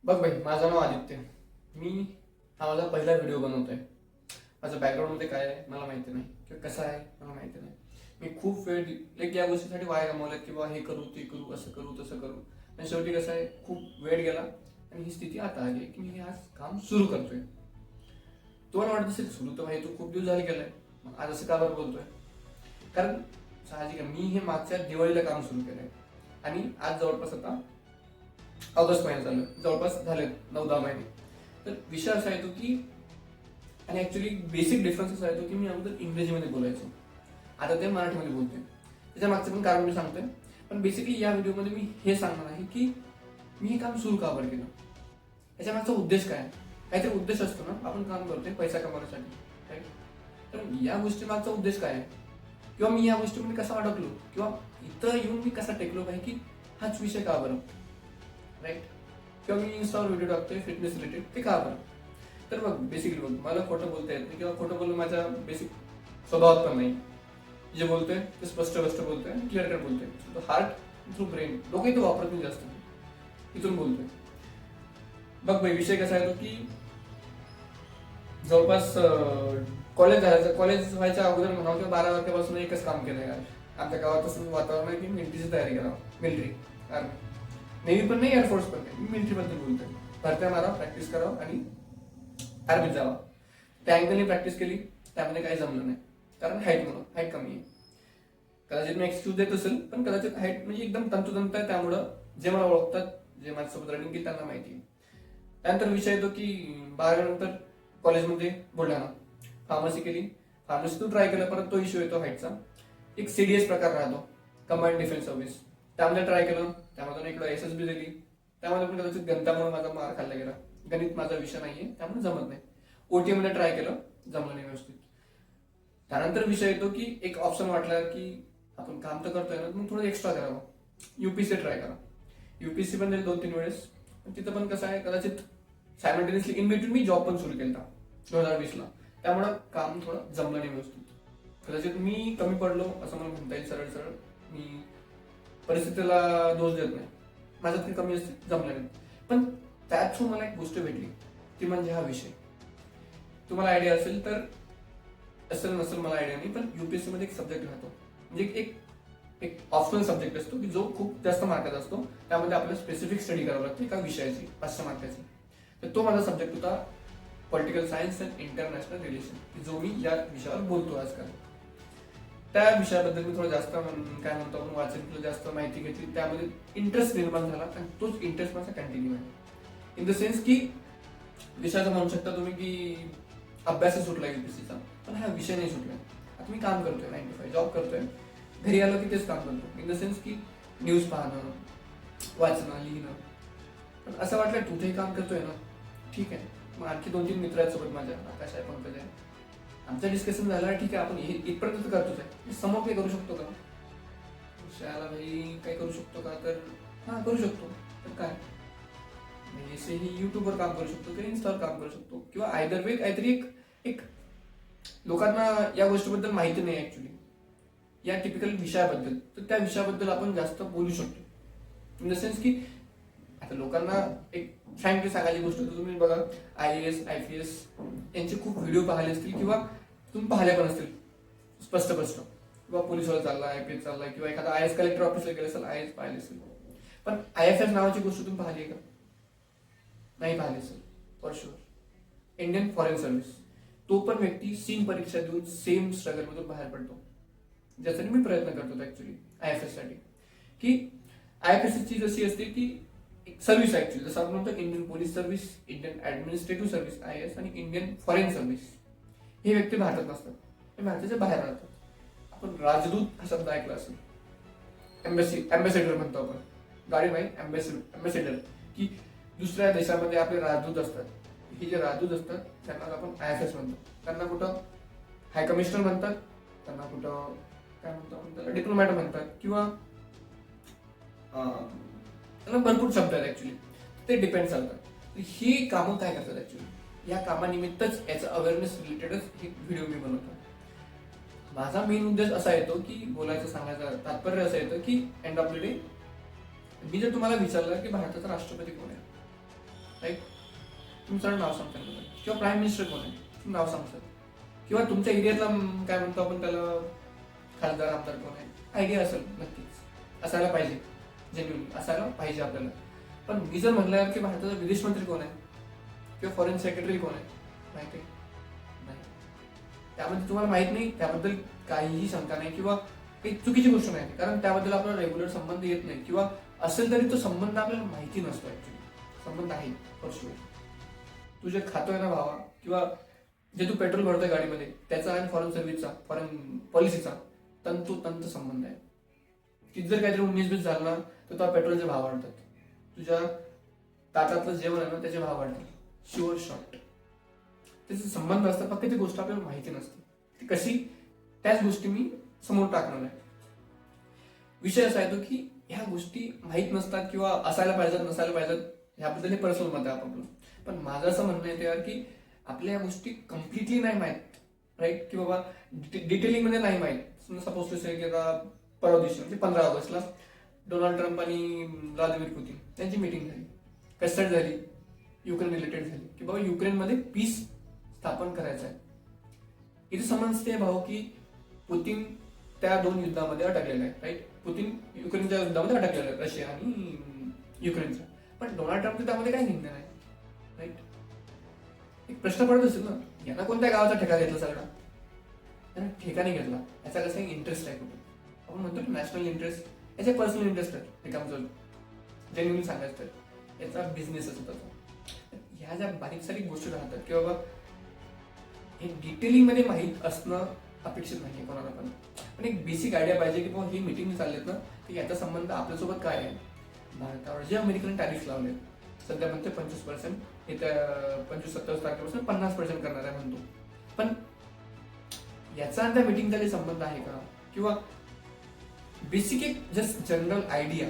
बघ भाई, माझं नाव आदित्य. मी हा माझा पहिला व्हिडिओ बनवतोय. माझं बॅकग्राऊंडमध्ये काय आहे मला माहिती नाही, किंवा कसं आहे मला माहिती नाही. मी खूप वेळ लाईक या गोष्टीसाठी वाया गमावला, किंवा हे करू ते करू, असं करू तसं करू. आणि शेवटी कसं आहे, खूप वेळ गेला आणि ही स्थिती आता आली की मी आज काम सुरू करतोय. तुम्हाला वाटत असेल सुरू तर भाई तू खूप दिवस झाले केलंय, मग आज असं का बरं बोलतोय? कारण साहजिक आहे, मी हे मागच्या दिवाळीला काम सुरू केलंय आणि आज जवळपास आता ऑगस्ट महिना झालं, जवळपास झाले 9-10 महिने. तर विषय असा येतो की, आणि ऍक्च्युली बेसिक डिफरन्स असा येतो की मी अगोदर इंग्रजीमध्ये बोलायचो, आता ते मराठीमध्ये बोलतोय. त्याच्या मागचं पण कारण मी सांगतोय. पण बेसिकली या व्हिडिओमध्ये मी हे सांगणार आहे की मी हे काम सुरू का बरं केलं, याच्या मागचा उद्देश काय आहे. काहीतरी उद्देश असतो ना, आपण काम करतोय पैसा कमवण्यासाठी, राईट? तर या गोष्टी मागचा उद्देश काय आहे, किंवा मी या गोष्टीमध्ये कसा अडकलो, किंवा इथं येऊन मी कसा टेकलो पाहिजे, की हाच विषय का बरं, राईट? किंवा मी इंस्टावर व्हिडिओ टाकतोय फिटनेस रिलेटेड, ते का बरं? तर बघ, बेसिकली बघ, मला खोटं बोलता येत नाही, किंवा खोटं बोलणं माझ्या बेसिक स्वभावात पण नाही. जे बोलतोय ते स्पष्ट बोलतोय आणि क्लिअर कट बोलतोय. हार्ट थ्रू ब्रेन, डोकं तो वापरत नाही जास्त, इथून बोलतोय. बघ भाई, विषय कसा आहे तो की जवळपास कॉलेज व्हायच्या अगोदर म्हणावं किंवा 12 वर्षापासून एकच काम केलंय यार. आमच्या गावात असं वातावरण आहे की मिलिटरीची तयारी करावं, मिलिटरी, आर्मी, नेव्ही पण नाही, एअरफोर्स पण नाही, मिलिटरी बद्दल बोलतोय. भरत्या मारा, प्रॅक्टिस करावं आणि आर्मीत जावं. त्या अँगलने प्रॅक्टिस केली, त्यामध्ये काही जमलं नाही, कारण हाईट कमी आहे. कदाचित मी एक्सक्यूज देत असेल, पण कदाचित हाईट म्हणजे एकदम तंतोतंत आहे, त्यामुळं जे मला ओळखतात, जे माझ्यासोबत रनिंग केली त्यांना माहिती आहे. त्यानंतर विषय येतो की 12 नंतर कॉलेजमध्ये बुलढाणा फार्मसी केली. फार्मसीतून ट्राय केलं, परत तो इश्यू येतो हाईटचा. एक सीडीएस प्रकार राहतो, कंबाईंड डिफेन्स सर्व्हिस, त्यामध्ये ट्राय केलं. त्यामधून इकडं एसएसबी दिली, त्यामध्ये पण कदाचित गणितामुळे माझा मार खाल्ला गेला. गणित माझा विषय नाहीये, त्यामुळे जमत नाही. ओटी मध्ये ट्राय केलं, जमलं नाही व्यवस्थित. त्यानंतर विषय येतो की एक ऑप्शन वाटला की आपण काम तर करतोय ना, मग थोडं एक्स्ट्रा करावं, युपीसी ट्राय करा. युपीसी पण दिली 2-3 वेळेस, पण तिथं पण कसं आहे, कदाचित simultaneously in between me job पण सुरू केला 2020ला, त्यामुळं काम थोडं जमलं नाही व्यवस्थित. कदाचित मी कमी पडलो असं मला म्हणता येईल, सरळ सरळ. मी परिस्थितीला दोष देत नाही, माझ्यात काही कमी असते, जमलं नाही. पण त्यात मला एक गोष्ट भेटली, ती म्हणजे हा विषय. तुम्हाला आयडिया असेल तर, असेल नसेल मला आयडिया नाही, पण युपीएससी मध्ये एक सब्जेक्ट राहतो, म्हणजे एक एक ऑप्शनल सब्जेक्ट असतो की जो खूप जास्त मार्काचा असतो. त्यामध्ये आपल्याला स्पेसिफिक स्टडी करावं लागते एका विषयाची, 500 मार्काची. तर तो माझा सब्जेक्ट होता political science and international relation, जो मी या विषयावर बोलतो आजकाल. त्या विषयाबद्दल मी थोडं जास्त काय म्हणतो आपण वाचन केलं, जास्त माहिती घेतली, त्यामध्ये इंटरेस्ट निर्माण झाला, आणि तोच इंटरेस्ट माझा कंटिन्यू आहे. इन द सेन्स की विषयाचं म्हणू शकता तुम्ही की अभ्यास सुटला युपीएससीचा, पण हा विषय नाही सुटला. आता मी काम करतोय 9 to 5 जॉब करतोय, घरी आलो की तेच काम करतो. इन द सेन्स की न्यूज पाहणं, वाचणं, लिहिणं. पण असं वाटलं तुझे काम करतोय ना, ठीक आहे. मग आणखी 2-3 मित्र आहेत सोबत माझ्या, आकाश आहे, पंकज आहे. आमचं डिस्कशन झालं, ठीक आहे आपण इथपर्यंत करतोच आहे, समोर काही करू शकतो का, विषयाला भाई काही करू शकतो का, तर हा करू शकतो. तर काय, ही युट्यूबवर काम करू शकतो किंवा इन्स्टावर काम करू शकतो, किंवा आयदर वे काहीतरी एक लोकांना या गोष्टीबद्दल माहिती नाही ऍक्च्युली, या टिपिकल विषयाबद्दल, तर त्या विषयाबद्दल आपण जास्त बोलू शकतो. इन द सेन्स की आता लोकांना एक फ्रँकली सांगायची गोष्ट, तर तुम्ही बघा IAS IPS यांचे खूप व्हिडिओ पाहिले असतील, किंवा तुम्ही पाहिले पण असतील स्पष्ट, किंवा पोलिसवाला चाललाय, IPS चाललाय, किंवा एखादा IAS कलेक्टर ऑफिसला गेला असेल, IAS पाहिले असेल. पण IFS नावाची गोष्ट तुम्ही पाहिली का? नाही पाहिले असेल, for sure. Indian foreign service, तो पण व्यक्ती सेम परीक्षा देऊन सेम स्ट्रगल मधून बाहेर पडतो, ज्यासाठी मी प्रयत्न करतो ऍक्च्युली IFS साठी. की IFS ची जशी असते की एक सर्व्हिस ऍक्च्युली, जसं आपण म्हणतो Indian police service, Indian administrative service IAS, आणि इंडियन फॉरेन सर्व्हिस, हे व्यक्ती भारतात नसतात, हे भारताच्या बाहेर राहतात. आपण राजदूत हा शब्द ऐकला असेल, अँबॅसेडर म्हणतो आपण, गाडी नाही, अँबॅसेडर, की दुसऱ्या देशामध्ये आपले राजदूत असतात. हे जे राजदूत असतात त्यांना आपण IFS म्हणतो. त्यांना कुठं हाय कमिशनर म्हणतात, त्यांना कुठं काय म्हणतो आपण त्याला डिप्लोमॅट म्हणतात, किंवा त्याला भरपूर शब्द आहेत ऍक्च्युली, ते डिपेंड चालतात. ही कामं काय करतात ऍक्च्युली, या कामानिमित्तच याचं अवेअरनेस रिलेटेडच हे व्हिडिओ मी बनवतो. माझा मेन उद्देश असा येतो की बोलायचं, सांगायचं तात्पर्य असं येतं की एंड ऑफ द डे, मी जर तुम्हाला विचारलं की भारताचा राष्ट्रपती कोण आहे, राईट. तुमचं नाव सांगतात किंवा प्राईम मिनिस्टर कोण आहे तुम्ही नाव सांगतात, किंवा तुमच्या एरियातला काय म्हणतो आपण त्याला, खासदार आमदार कोण आहे, आयडिया असेल नक्कीच, असायला पाहिजे, जेन्युइन असायला पाहिजे आपल्याला. पण मी जर म्हटलं की भारताचा विदेश मंत्री कोण आहे किंवा फॉरेन सेक्रेटरी कोण आहे, माहिती आहे नाही. त्यामध्ये तुम्हाला माहित नाही, त्याबद्दल काहीही शंका नाही किंवा काही चुकीची गोष्ट नाही, कारण त्याबद्दल आपला रेग्युलर संबंध येत नाही, किंवा असेल तरी तो संबंध आपल्याला माहिती नसतो. ऍक्च्युली संबंध आहे फॉर शुअर. तू जे खातोय ना भावा, किंवा जे तू पेट्रोल भरतोय गाडीमध्ये, त्याचा आणि फॉरेन सर्व्हिसचा, फॉरेन पॉलिसीचा तंतोतंत संबंध आहे. की जर काहीतरी 19-20 झालं ना, तर तुला पेट्रोलचे भाव वाढतात, तुझ्या ताटातलं जेवण आहे ना त्याचे भाव वाढतात, शुअर शॉर्ट. त्याचे संबंध असतात, फक्त ती गोष्ट आपल्याला माहिती नसते. ती कशी, त्याच गोष्टी मी समोर टाकणार आहे. विषय असा येतो की ह्या गोष्टी माहीत नसतात किंवा असायला पाहिजेत नसायला पाहिजेत, ह्याबद्दल हे पर्सनल मत आहे आपलं. पण माझं असं म्हणणं येतं यार की आपल्या या गोष्टी कम्प्लिटली नाही माहीत, राईट, की बाबा डिटेलिंग मध्ये नाही माहीत. सपोज टू से की आता परवा दिवशी म्हणजे 15 ऑगस्टला डोनाल्ड ट्रम्प आणि व्लादिमीर पुतिन त्यांची मीटिंग झाली, कशासाठी झाली, युक्रेन रिलेटेड झाली, की बाबा युक्रेनमध्ये पीस स्थापन करायचं आहे. इथे समजते भाऊ की पुतिन त्या 2 युद्धामध्ये अटकलेला आहे, राईट. पुतिन युक्रेनच्या युद्धामध्ये अटकलेला आहे, रशिया आणि युक्रेनच्या. पण डोनाल्ड ट्रम्प त्यामध्ये काही निघणार नाही, राईट. एक प्रश्न पडत असेल ना, यांना कोणत्या गावाचा ठेका घेतला सगळा, त्यांना ठेका नाही घेतला, याचा कसा इंटरेस्ट आहे कुठे, आपण म्हणतो नॅशनल इंटरेस्ट, याचे पर्सनल इंटरेस्ट आहे. हे काम चालू जेन्युइन सांगायचं तर याचा बिझनेसच होता. ह्या ज्या बारीक सारीक गोष्टी राहतात की बाबा हे डिटेलिंग मध्ये माहीत असणं अपेक्षित नाही कोणाला पण. पण एक बेसिक आयडिया पाहिजे की बाबा ही मीटिंग चाललेत ना, तर याचा संबंध आपल्यासोबत काय आहे. भारतावर जे अमेरिकेने टॅरिफ लावले, सध्या म्हणते 25%, येत्या 25-27 तारखेपासून 50% करणार आहे म्हणतो. पण याचा त्या मीटिंगचा काही संबंध आहे का, किंवा बेसिक एक जस्ट जनरल आयडिया.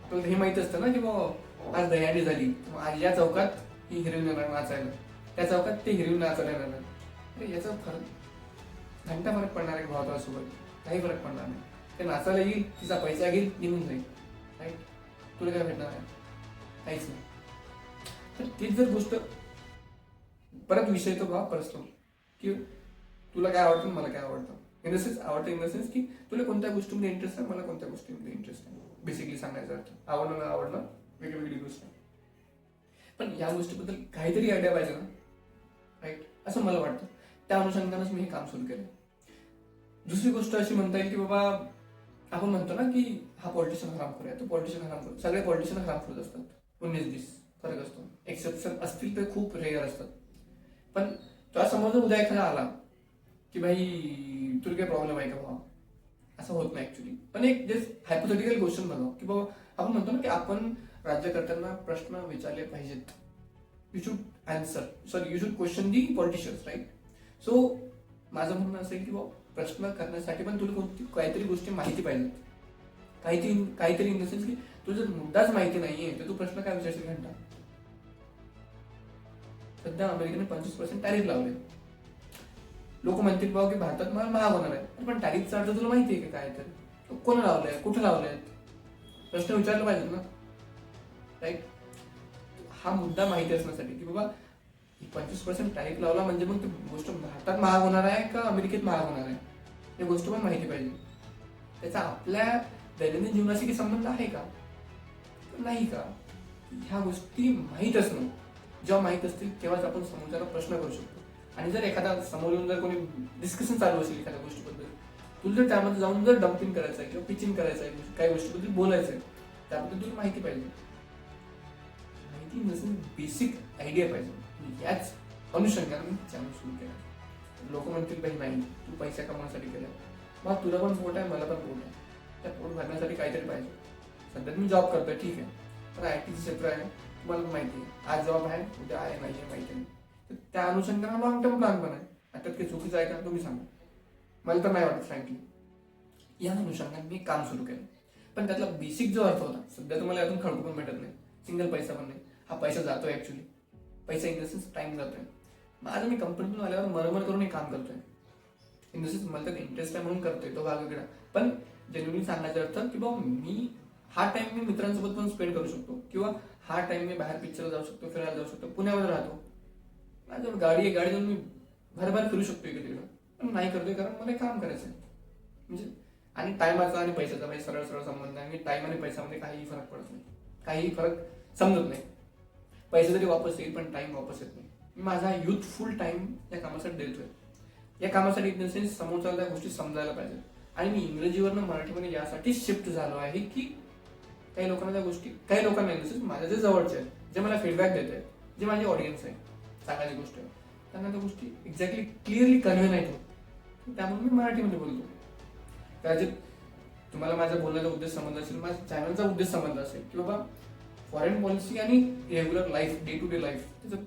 आपल्याला हे माहित असतं ना की बाबा आज दहीहंडी झाली, आज या चौकात ही हिरोईन येणार नाचायला, त्या चौकात ते हिरोईन नाचायला येणार. अरे याचा घंटा फरक पडणार आहे भावासोबत, काही फरक पडणार नाही. ते नाचायला येईल, तिचा पैसा घेईल, निघून जाईल, राईट. तुला काय भेटणार आहे, काहीच नाही. तर तीच जर गोष्ट परत विषय तो भाव पर्सनल, की तुला काय आवडतं मला काय आवडतं, इन द सेन्स आवडतं इन द सेन्स की तुला कोणत्या गोष्टीमध्ये इंटरेस्ट आहे, मला कोणत्या गोष्टीमध्ये इंटरेस्ट आहे. बेसिकली सांगायचं अर्थ आवडणं न आवडणं वेगळी गोष्ट आहे. पण या गोष्टीबद्दल काहीतरी आयडिया पाहिजे ना, राईट, असं मला वाटतं. त्या अनुषंगानेच मी हे काम सुरू केलं. दुसरी गोष्ट अशी म्हणता येईल की बाबा आपण म्हणतो ना की हा पॉलिटिशियन हरामखोर आहे, तो पॉलिटिशियन हरामखोर, सगळे पॉलिटिशियन हरामखोर असतात, 19-20 फरक असतो. एक्सेप्शन असतील तर खूप रेअर असतात. पण तुला समोर जर उद्या एखादा आला की भाई तुला काही प्रॉब्लेम आहे का भावा, असं होत नाही ऍक्च्युली. पण एक जस्ट हायपोथेटिकल क्वेश्चन बघा की बाबा आपण म्हणतो ना की आपण राज्यकर्त्यांना प्रश्न विचारले पाहिजेत. You should answer, you should question the politicians, right. So माझं म्हणणं असेल की बाबा प्रश्न करण्यासाठी पण तुला काहीतरी गोष्टी माहिती पाहिजेत, काहीतरी इन द सेन्स की तुझा मुद्दाच माहिती नाहीये तर तू प्रश्न काय विचारशील घंटा. सध्या अमेरिकेने 25% टॅरिफ लावले. लोक म्हणतील भाऊ की भारतात मला महाग होणार आहे, पण टॅरिफचा अर्थ तुला माहिती आहे का काय, तर कोण लावलंय, कुठे लावलंय, प्रश्न विचारला पाहिजे ना, राईट. हा मुद्दा माहिती असण्यासाठी की बाबा 25% टॅरिफ लावला म्हणजे मग ती गोष्ट भारतात महाग होणार आहे का अमेरिकेत महाग होणार आहे, ही गोष्ट पण माहिती पाहिजे. त्याचा आपल्या दैनंदिन जीवनाशी काही संबंध आहे का, नाही का, ह्या गोष्टी माहीत असणं. जेव्हा माहीत असतील तेव्हाच आपण समोरच्याला प्रश्न करू शकतो. आणि जर एखादा समोर येऊन जर कोणी डिस्कशन चालू असेल एखाद्या गोष्टीबद्दल, तुला जर त्यामध्ये जाऊन जर डम्पिंग करायचं आहे किंवा पिचिंग करायचं आहे, काही गोष्टीबद्दल बोलायचं आहे, त्याबद्दल तुला माहिती पाहिजे. माहिती नसेल बेसिक आयडिया पाहिजे. याच अनुषंगाने मी चॅनल सुरू केला. लोक म्हणतील भाई नाही तू पैसा कमवण्यासाठी केला, मग तुला पण पोट आहे मला पण पोट आहे, त्या पोट भरण्यासाठी काहीतरी पाहिजे. सध्या मी जॉब करतोय ठीक आहे, पण IT क्षेत्र आहे, तुम्हाला माहिती आहे आज जॉब आहे उद्या आहे नाही आहे माहिती नाही. तर त्या अनुषंगाने लॉंग टर्म प्लॅन पण आहे. आता काही चुकीचं आहे का तुम्ही सांगा, मला तर नाही वाटत फ्रँकली. या अनुषंगाने मी काम सुरू केलं. पण त्यातला बेसिक जो अर्थ होता, सध्या तुम्हाला यातून खडकू पण भेटत नाही, सिंगल पैसा पण नाही. हा पैसा जातोय ऍक्च्युली, पैसा इन द सेन्स टाइम जातोय. माझं मी कंपनीतून आल्यावर मरमर करून हे काम करतोय. इन द सेन्स मला त्यात इंटरेस्ट आहे म्हणून करतोय, तो भाग वेगळा. पण जेन्युइनली सांगायचा अर्थ की बाबा मी हा टाइम मी मित्रांसोबत पण स्पेंड करू शकतो, किंवा हा टाइम मी बाहेर पिक्चरला जाऊ शकतो, फिरायला जाऊ शकतो, पुण्यामध्ये राहतो, माझ्याजवळ गाडी आहे, गाडी जाऊन मी भरभर फिरू शकतो इकडे तिकडे, पण नाही करतोय कारण मला काम करायचं आहे. म्हणजे आणि टायमाचा आणि पैशाचा म्हणजे सरळ सरळ संबंध आहे. मी टाइम आणि पैशामध्ये काहीही फरक पडत नाही, काहीही फरक समजत नाही. पैसे जरी वापस येईल पण टाइम वापस येत नाही. मी माझा युथफुल टाइम या कामासाठी देतोय. या कामासाठी इन द सेन्स समोरच्या त्या गोष्टी समजायला पाहिजे. आणि मी इंग्रजीवरनं मराठीमध्ये यासाठी शिफ्ट झालो आहे की काही लोकांना त्या गोष्टी, काही लोकांना माझ्या जे जवळचे आहेत, जे मला फीडबॅक देत आहेत, जे माझे ऑडियन्स आहे, सांगायची गोष्ट आहे, त्यांना त्या गोष्टी एक्झॅक्टली क्लिअरली कन्व्हे नाही होत. त्यामुळे मी मराठीमध्ये बोलतो. कदाचित तुम्हाला माझ्या बोलण्याचा उद्देश समजला असेल, माझ्या चॅनलचा उद्देश समजला असेल की बाबा फॉरेन पॉलिसी आणि regular life, day to day life, त्याचं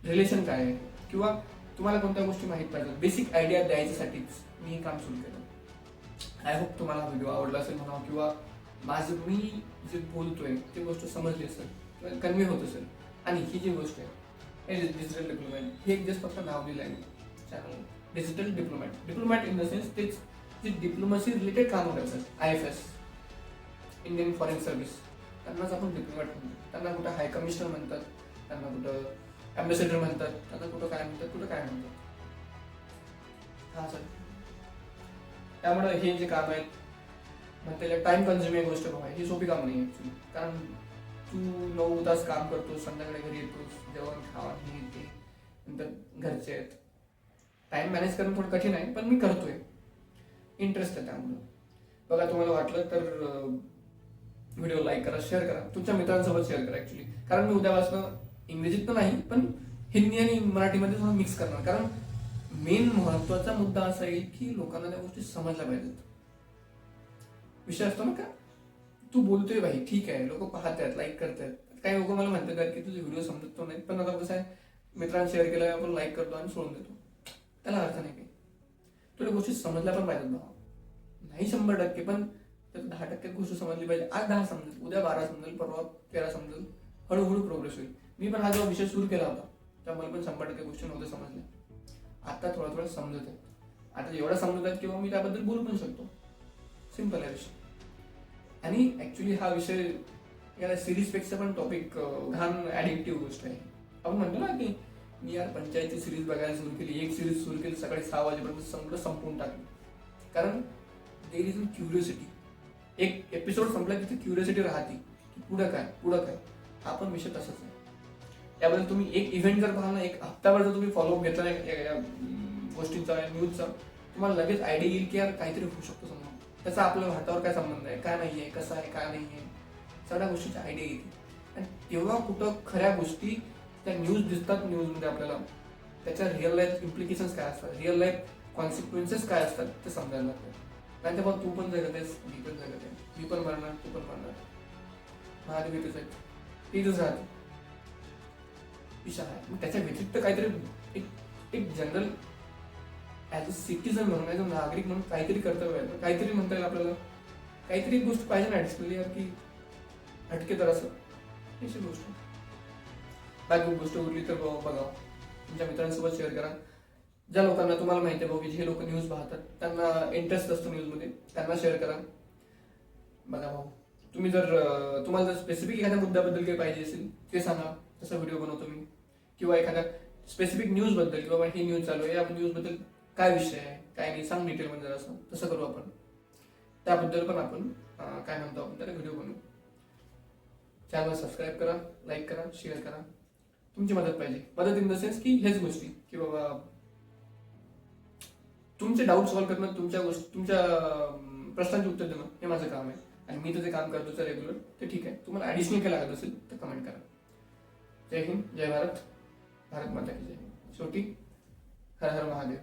रिलेशन काय आहे, किंवा तुम्हाला कोणत्या गोष्टी माहीत पाहिजेत, बेसिक आयडिया द्यायच्यासाठीच मी हे काम सुरू केलं. आय होप तुम्हाला व्हिडिओ आवडला असेल म्हणा, किंवा माझं मी जे बोलतोय ती गोष्ट समजली असेल, कन्व्हे होत असेल. आणि ही जी गोष्ट आहे हे डिजिटल डिप्लोमॅट, हे एक जस्ट फक्त नाव दिलं आहे channel, digital diplomat in the sense तेच जे डिप्लोमसी रिलेटेड कामं करतात, IFS इंडियन फॉरेन सर्व्हिस, त्यांनाच आपण डिप्लोमॅट म्हणतो. त्यांना कुठं हाय कमिशनर म्हणतात, त्यांना कुठं ॲम्बेसेडर म्हणतात, त्यांना कुठं काय म्हणतात. हा सर, त्यामुळे हे जे काम आहेत म्हणजे टाइम कन्झ्युमिंग गोष्ट बघा, ही सोपी काम नाही ऍक्च्युली. कारण तू 9 तास काम करतोस, संध्याकाळी घरी येतोस, जेवण खावा हे ते, नंतर घरचे आहेत, टाइम मॅनेज करणं थोडं कठीण आहे, पण मी करतोय, इंटरेस्ट आहे त्यामुळे. बघा, तुम्हाला वाटलं तर व्हिडिओ लाईक करा, शेअर करा, तुमच्या मित्रांसोबत शेअर करा ऍक्च्युली. कारण मी उद्यापासून इंग्रजीत तर नाही पण हिंदी आणि मराठीमध्ये थोडं मिक्स करणार. कारण मेन महत्वाचा मुद्दा असा येईल की लोकांना त्या गोष्टी समजल्या पाहिजेत. विषय असतो ना का, तू बोलतोय भाई ठीक आहे, लोक पाहतात, लाईक करतात, काही लोक मला म्हणतात की तुझे व्हिडिओ समजत तो नाही, पण आता कसं आहे, मित्रांनी शेअर केलं आपण लाईक करतो आणि सोडून देतो, त्याला अर्थ नाही काही. तुला गोष्टी समजल्या पण पाहिजेत भावा, नाही 100% पण तर 10% गोष्ट समजली पाहिजे. आज 10 समजेल, उद्या 12 समजेल, परवा 13 समजेल, हळूहळू प्रोग्रेस होईल. मी पण हा जो विषय सुरू केला होता त्यामुळे पण 100% गोष्टी नव्हत्या समजल्या, आता थोडा थोडा समजत आहे. आता एवढा समजत आहे किंवा मी त्याबद्दल बोलू पण शकतो. सिंपल आहे विषय. आणि ऍक्च्युली हा विषय या सिरीजपेक्षा पण टॉपिक घाण ऍडिक्टिव्ह गोष्ट आहे. आपण म्हणतो ना की मी यार पंचायतची सिरीज बघायला सुरू केली, एक सिरीज सुरू केली, सकाळी 6 वाजेपर्यंत सगळं संपवून टाकलं. कारण देर इज क्युरियोसिटी. एक एपिसोड संपला की क्युरियोसिटी राहते की पुढं काय. हा पण विषय तसाच आहे. त्याबद्दल तुम्ही एक इव्हेंट जर पाहा ना, एक हप्ताभर जर तुम्ही फॉलोअप घेतला या गोष्टींचा, न्यूजचा, तुम्हाला लगेच आयडिया येईल की यार काहीतरी होऊ शकतो समोर. त्याचा आपल्या भारतावर काय संबंध आहे, काय नाहीये, कसं आहे, काय नाहीये, सगळ्या गोष्टीची आयडिया येते. आणि तेव्हा कुठं खऱ्या गोष्टी त्या न्यूज दिसतात, न्यूजमध्ये आपल्याला त्याच्या रिअल लाईफ इम्प्लिकेशन्स काय असतात, रिअल लाईफ कॉन्सिक्वेन्सेस काय असतात ते समजायला लागतात. नाही तेव्हा तू पण जगत आहेस, मी पण जगत आहे, मी पण मरणार, तू पण मरणार, महादेव येतच आहे, तिथंच राहते विषय आहे. मग त्याच्या व्यतिरिक्त काहीतरी एक जनरल ऍज अ सिटीजन म्हणून, ऍज अ नागरिक म्हणून काहीतरी कर्तव्य आहे, काहीतरी म्हणता येईल आपल्याला, काहीतरी एक गोष्ट पाहिजे ना ऍडिशनली यार की हटके तर असं अशी गोष्ट. बाकी गोष्ट उरली तर बघा, तुमच्या मित्रांसोबत शेअर करा. ज्या लोकांना तुम्हाला माहिती आहे की जे लोक न्यूज पाहतात, त्यांना इंटरेस्ट असतो न्यूजमध्ये, त्यांना शेअर करा. बघा भाऊ, तुम्ही जर तुम्हाला जर स्पेसिफिक एखाद्या मुद्द्याबद्दल काही पाहिजे असेल ते सांगा, तसा व्हिडिओ बनवतो मी. किंवा एखाद्या स्पेसिफिक न्यूज बद्दल, किंवा ही न्यूज चालू आहे, या न्यूज बद्दल काय विषय आहे, काय नाही, सांग डिटेलमध्ये जरा असं, तसं करू आपण. त्याबद्दल पण आपण काय म्हणतो आपण त्याला व्हिडिओ बनवू. चॅनल सबस्क्राईब करा, लाईक करा, शेअर करा. तुमची मदत पाहिजे. मदत इन द सेन्स की हेच गोष्टी की बाबा तुमचे डाऊट सॉल्व्ह करणं, तुमच्या प्रश्नांची उत्तर देणं हे माझं काम आहे. आणि मी तर ते काम करतो तर रेग्युलर, ते ठीक आहे. तुम्हाला ऍडिशनल काय लागत असेल तर कमेंट करा. जय हिंद, जय भारत, भारत माता की जय. शेवटी हर हर महादेव.